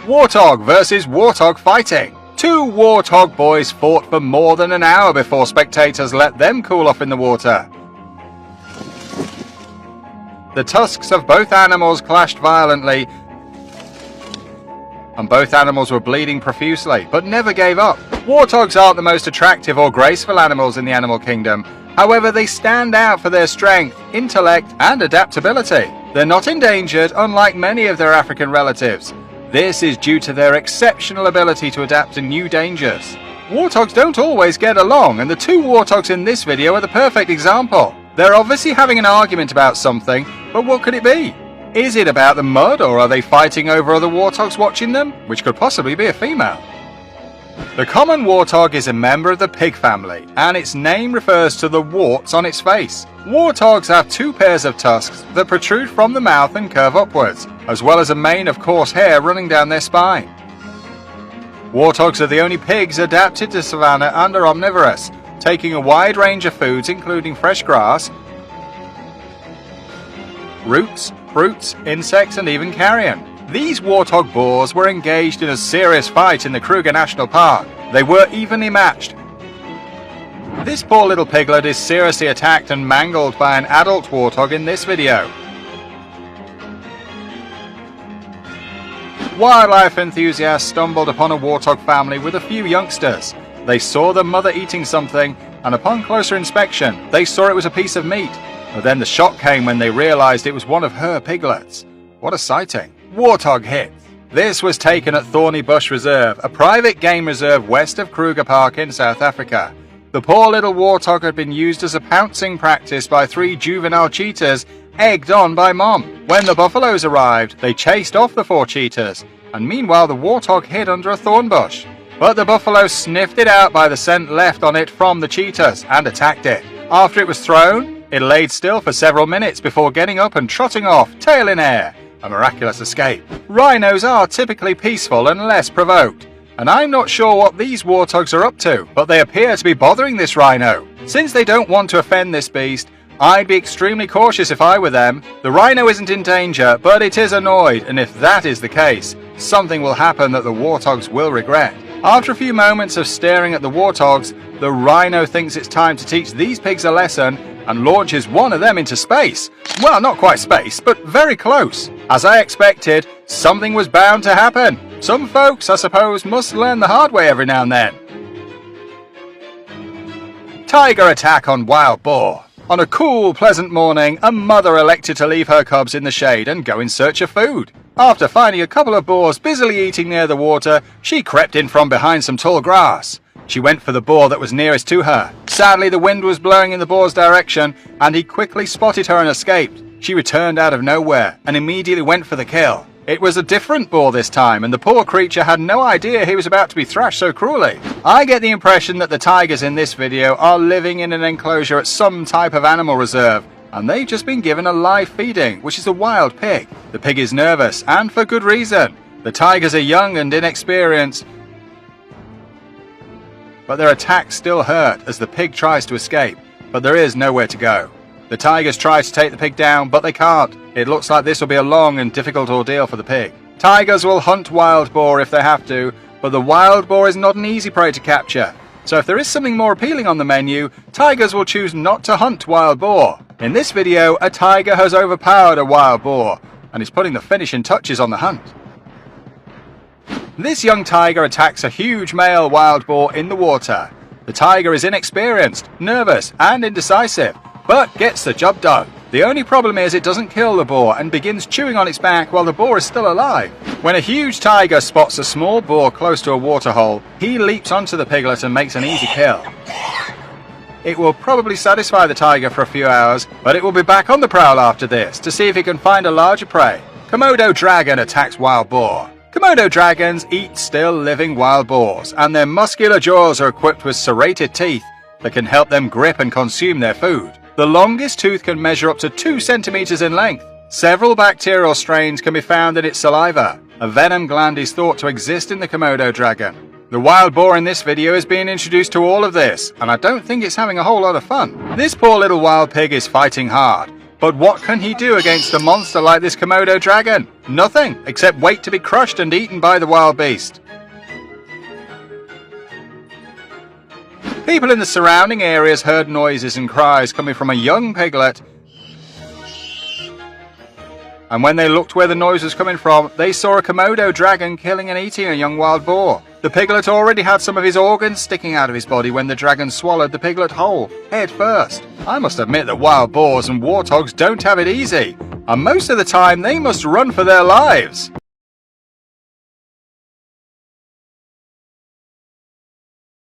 Warthog versus warthog fighting. Two warthog boys fought for more than an hour before spectators let them cool off in the water. The tusks of both animals clashed violently, and both animals were bleeding profusely, but never gave up. Warthogs aren't the most attractive or graceful animals in the animal kingdom. However, they stand out for their strength, intellect, and adaptability. They're not endangered, unlike many of their African relatives. This is due to their exceptional ability to adapt to new dangers. Warthogs don't always get along, and the two warthogs in this video are the perfect example. They're obviously having an argument about something, but what could it be? Is it about the mud, or are they fighting over other warthogs watching them, which could possibly be a female? The common warthog is a member of the pig family, and its name refers to the warts on its face. Warthogs have two pairs of tusks that protrude from the mouth and curve upwards, as well as a mane of coarse hair running down their spine. Warthogs are the only pigs adapted to savanna and are omnivorous, taking a wide range of foods including fresh grass, roots, fruits, insects, and even carrion. These warthog boars were engaged in a serious fight in the Kruger National Park. They were evenly matched. This poor little piglet is seriously attacked and mangled by an adult warthog in this video. Wildlife enthusiasts stumbled upon a warthog family with a few youngsters. They saw the mother eating something, and upon closer inspection, they saw it was a piece of meat. But then the shock came when they realized it was one of her piglets. What a sighting. Warthog hits. This was taken at Thorny Bush Reserve, a private game reserve west of Kruger Park in South Africa. The poor little warthog had been used as a pouncing practice by three juvenile cheetahs, egged on by Mom. When the buffaloes arrived, they chased off the four cheetahs, and meanwhile the warthog hid under a thorn bush. But the buffalo sniffed it out by the scent left on it from the cheetahs and attacked it. After it was thrown, it laid still for several minutes before getting up and trotting off, tail in air. A miraculous escape. Rhinos are typically peaceful and less provoked, and I'm not sure what these warthogs are up to, but they appear to be bothering this rhino. Since they don't want to offend this beast, I'd be extremely cautious if I were them. The rhino isn't in danger, but it is annoyed, and if that is the case, something will happen that the warthogs will regret. After a few moments of staring at the warthogs, the rhino thinks it's time to teach these pigs a lesson and launches one of them into space. Well, not quite space, but very close. As I expected, something was bound to happen. Some folks, I suppose, must learn the hard way every now and then. Tiger attack on wild boar. On a cool, pleasant morning, a mother elected to leave her cubs in the shade and go in search of food. After finding a couple of boars busily eating near the water, she crept in from behind some tall grass. She went for the boar that was nearest to her. Sadly, the wind was blowing in the boar's direction, and he quickly spotted her and escaped. She returned out of nowhere and immediately went for the kill. It was a different boar this time, and the poor creature had no idea he was about to be thrashed so cruelly. I get the impression that the tigers in this video are living in an enclosure at some type of animal reserve, and they've just been given a live feeding, which is a wild pig. The pig is nervous, and for good reason. The tigers are young and inexperienced, but their attacks still hurt as the pig tries to escape, but there is nowhere to go. The tigers try to take the pig down, but they can't. It looks like this will be a long and difficult ordeal for the pig. Tigers will hunt wild boar if they have to, but the wild boar is not an easy prey to capture. So if there is something more appealing on the menu, tigers will choose not to hunt wild boar. In this video, a tiger has overpowered a wild boar, and is putting the finishing touches on the hunt. This young tiger attacks a huge male wild boar in the water. The tiger is inexperienced, nervous, and indecisive, but gets the job done. The only problem is it doesn't kill the boar and begins chewing on its back while the boar is still alive. When a huge tiger spots a small boar close to a waterhole, he leaps onto the piglet and makes an easy kill. It will probably satisfy the tiger for a few hours, but it will be back on the prowl after this to see if it can find a larger prey. Komodo dragon attacks wild boar. Komodo dragons eat still living wild boars, and their muscular jaws are equipped with serrated teeth that can help them grip and consume their food. The longest tooth can measure up to 2 centimeters in length. Several bacterial strains can be found in its saliva. A venom gland is thought to exist in the Komodo dragon. The wild boar in this video is being introduced to all of this, and I don't think it's having a whole lot of fun. This poor little wild pig is fighting hard, But what can he do against a monster like this Komodo dragon? Nothing, except wait to be crushed and eaten by the wild beast. People in the surrounding areas heard noises and cries coming from a young piglet. And when they looked where the noise was coming from, they saw a Komodo dragon killing and eating a young wild boar. The piglet already had some of his organs sticking out of his body when the dragon swallowed the piglet whole, head first. I must admit that wild boars and warthogs don't have it easy, and most of the time they must run for their lives.